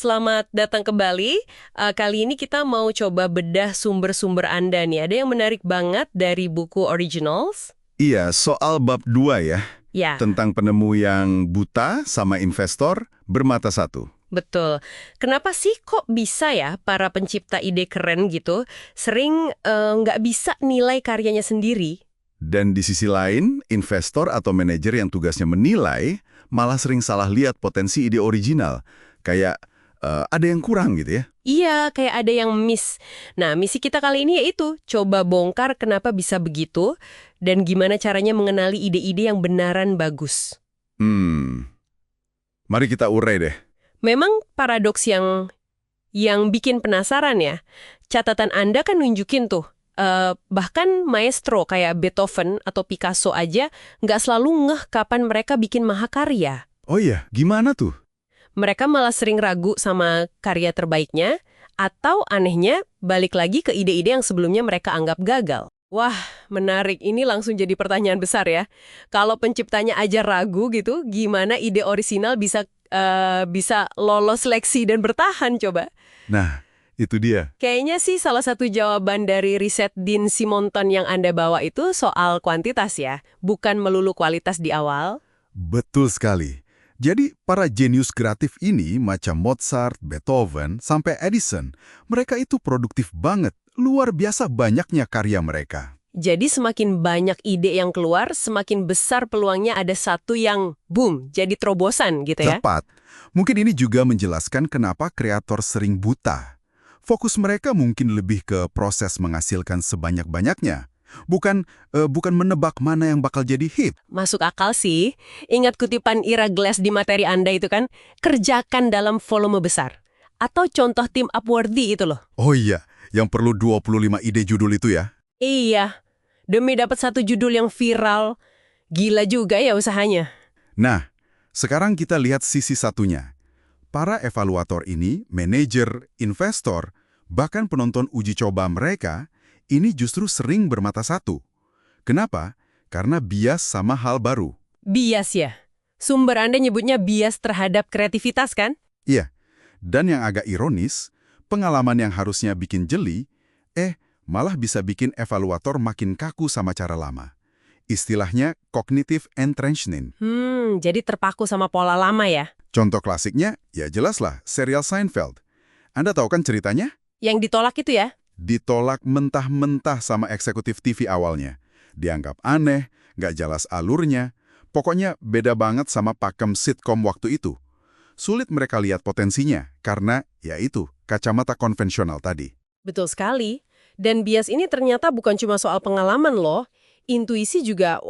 Selamat datang kembali. Kali ini kita mau coba bedah sumber-sumber Anda nih. Ada yang menarik banget dari buku Originals. Iya, soal bab 2 ya, Ya, tentang penemu yang buta sama investor bermata satu. betul. Kenapa sih kok bisa ya para pencipta ide keren gitu sering nggak bisa nilai karyanya sendiri? Dan di sisi lain, investor atau manajer yang tugasnya menilai malah sering salah lihat potensi ide original. Kayak ada yang kurang gitu ya. Iya, kayak ada yang miss. Nah, misi kita kali ini yaitu coba bongkar kenapa bisa begitu dan gimana caranya mengenali ide-ide yang benaran bagus. Hmm, mari kita urai deh. Memang paradoks yang bikin penasaran ya. Catatan Anda kan nunjukin tuh, bahkan maestro kayak Beethoven atau Picasso aja nggak selalu ngeh kapan mereka bikin mahakarya. Oh iya, gimana tuh? Mereka malah sering ragu sama karya terbaiknya, atau anehnya balik lagi ke ide-ide yang sebelumnya mereka anggap gagal. Wah, menarik. Ini langsung jadi pertanyaan besar ya. Kalau penciptanya aja ragu gitu, gimana ide orisinal bisa lolos seleksi dan bertahan coba? Nah, itu dia. Kayaknya sih salah satu jawaban dari riset Dean Simonton yang Anda bawa itu soal kuantitas ya, bukan melulu kualitas di awal. Betul sekali. Jadi, para jenius kreatif ini, macam Mozart, Beethoven, sampai Edison, mereka itu produktif banget, luar biasa banyaknya karya mereka. Jadi semakin banyak ide yang keluar, semakin besar peluangnya ada satu yang boom, jadi terobosan gitu ya. Tepat. Mungkin ini juga menjelaskan kenapa kreator sering buta. Fokus mereka mungkin lebih ke proses menghasilkan sebanyak-banyaknya. Bukan menebak mana yang bakal jadi hit. Masuk akal sih. Ingat kutipan Ira Glass di materi Anda itu kan, kerjakan dalam volume besar. Atau contoh tim Upworthy itu loh. Oh iya, yang perlu 25 ide judul itu ya. Iya, demi dapat satu judul yang viral. Gila juga ya usahanya. Nah, sekarang kita lihat sisi satunya. Para evaluator ini, manajer, investor, bahkan penonton uji coba mereka, ini justru sering bermata satu. Kenapa? Karena bias sama hal baru. Bias ya? Sumber Anda nyebutnya bias terhadap kreativitas kan? Iya, dan yang agak ironis, pengalaman yang harusnya bikin jeli, malah bisa bikin evaluator makin kaku sama cara lama. Istilahnya cognitive entrenchment. Jadi terpaku sama pola lama ya? Contoh klasiknya, ya jelaslah, serial Seinfeld. Anda tahu kan ceritanya? Yang ditolak itu ya? Ditolak mentah-mentah sama eksekutif TV awalnya. Dianggap aneh, nggak jelas alurnya. Pokoknya beda banget sama pakem sitkom waktu itu. Sulit mereka lihat potensinya, karena, ya itu, kacamata konvensional tadi. Betul sekali. Dan bias ini ternyata bukan cuma soal pengalaman loh. Intuisi juga,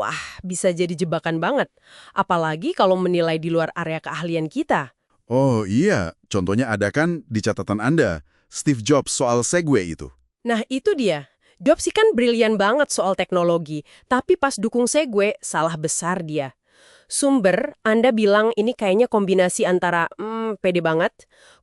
bisa jadi jebakan banget. Apalagi kalau menilai di luar area keahlian kita. Oh iya, contohnya ada kan di catatan Anda, Steve Jobs soal Segway itu. Nah, itu dia. Jobs sih kan brilian banget soal teknologi, tapi pas dukung Segway, salah besar dia. Sumber, Anda bilang ini kayaknya kombinasi antara, pede banget,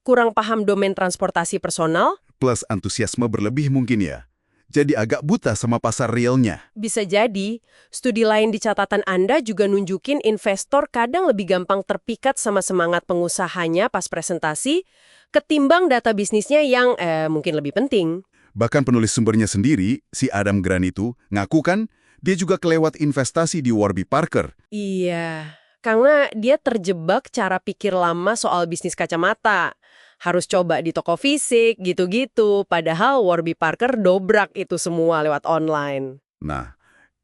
kurang paham domain transportasi personal, Plus antusiasme berlebih mungkin ya. Jadi agak buta sama pasar realnya. bisa jadi. Studi lain di catatan Anda juga nunjukin investor kadang lebih gampang terpikat sama semangat pengusahanya pas presentasi, ketimbang data bisnisnya yang mungkin lebih penting. Bahkan penulis sumbernya sendiri, si Adam Grant itu, ngaku kan dia juga kelewat investasi di Warby Parker. Iya, karena dia terjebak cara pikir lama soal bisnis kacamata. Harus coba di toko fisik, gitu-gitu. Padahal Warby Parker dobrak itu semua lewat online. Nah,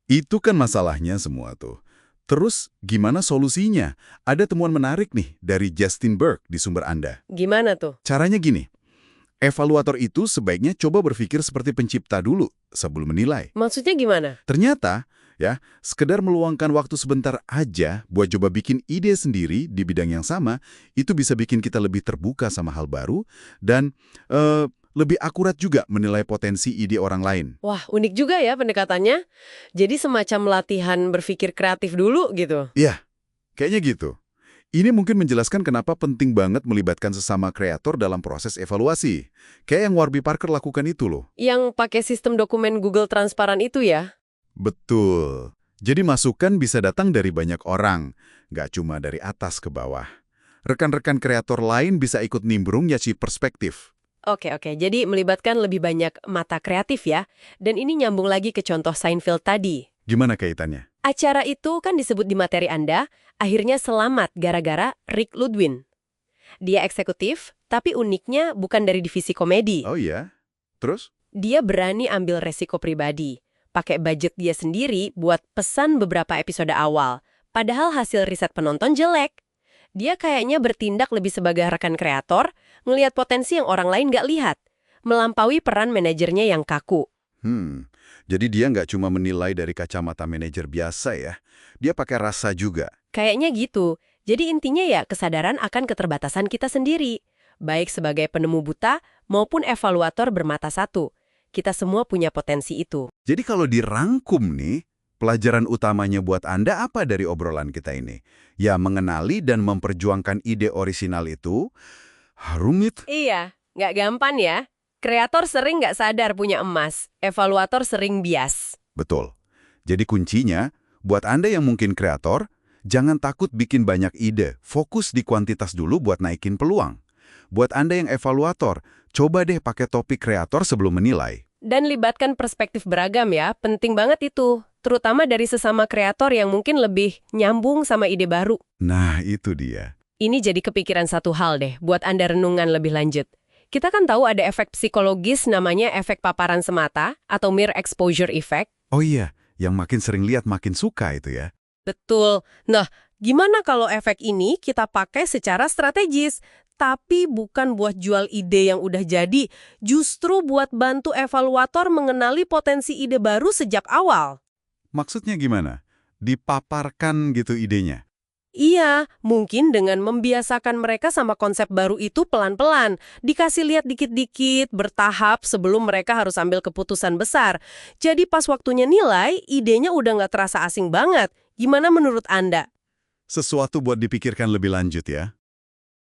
itu kan masalahnya semua tuh. Terus, gimana solusinya? Ada temuan menarik nih dari Justin Berg di sumber Anda. Gimana tuh? Caranya gini, evaluator itu sebaiknya coba berpikir seperti pencipta dulu sebelum menilai. Maksudnya gimana? Ternyata, ya, sekedar meluangkan waktu sebentar aja buat coba bikin ide sendiri di bidang yang sama, itu bisa bikin kita lebih terbuka sama hal baru dan lebih akurat juga menilai potensi ide orang lain. Wah, unik juga ya pendekatannya. Jadi semacam latihan berpikir kreatif dulu gitu. Iya, kayaknya gitu. Ini mungkin menjelaskan kenapa penting banget melibatkan sesama kreator dalam proses evaluasi. Kayak yang Warby Parker lakukan itu loh. Yang pakai sistem dokumen Google transparan itu ya? Betul. Jadi masukan bisa datang dari banyak orang, nggak cuma dari atas ke bawah. rekan-rekan kreator lain bisa ikut nimbrung ngasih perspektif. Oke, jadi melibatkan lebih banyak mata kreatif ya. Dan ini nyambung lagi ke contoh Seinfeld tadi. Gimana kaitannya? Acara itu kan disebut di materi Anda, akhirnya selamat gara-gara Rick Ludwin. Dia eksekutif, tapi uniknya bukan dari divisi komedi. Oh iya? Terus? Dia berani ambil resiko pribadi. Pakai budget dia sendiri buat pesan beberapa episode awal. Padahal hasil riset penonton jelek. Dia kayaknya bertindak lebih sebagai rekan kreator, ngelihat potensi yang orang lain nggak lihat. Melampaui peran manajernya yang kaku. Jadi dia nggak cuma menilai dari kacamata manajer biasa ya. Dia pakai rasa juga. Kayaknya gitu. Jadi intinya ya kesadaran akan keterbatasan kita sendiri. Baik sebagai penemu buta maupun evaluator bermata satu. Kita semua punya potensi itu. Jadi kalau dirangkum nih, pelajaran utamanya buat Anda apa dari obrolan kita ini? Ya mengenali dan memperjuangkan ide orisinal itu, rumit. Iya, nggak gampang ya. Kreator sering nggak sadar punya emas. Evaluator sering bias. Betul. Jadi kuncinya, buat Anda yang mungkin kreator, jangan takut bikin banyak ide. Fokus di kuantitas dulu buat naikin peluang. Buat Anda yang evaluator, coba deh pakai topik kreator sebelum menilai. Dan libatkan perspektif beragam ya, penting banget itu. Terutama dari sesama kreator yang mungkin lebih nyambung sama ide baru. Nah, itu dia. Ini jadi kepikiran satu hal deh, buat Anda renungan lebih lanjut. Kita kan tahu ada efek psikologis namanya efek paparan semata atau mere exposure effect. Oh iya, yang makin sering lihat makin suka itu ya. Betul. Nah, gimana kalau efek ini kita pakai secara strategis? Tapi bukan buat jual ide yang udah jadi, justru buat bantu evaluator mengenali potensi ide baru sejak awal. Maksudnya gimana? Dipaparkan gitu idenya? Iya, mungkin dengan membiasakan mereka sama konsep baru itu pelan-pelan. Dikasih lihat dikit-dikit, bertahap sebelum mereka harus ambil keputusan besar. Jadi pas waktunya nilai, idenya udah nggak terasa asing banget. Gimana menurut Anda? Sesuatu buat dipikirkan lebih lanjut ya.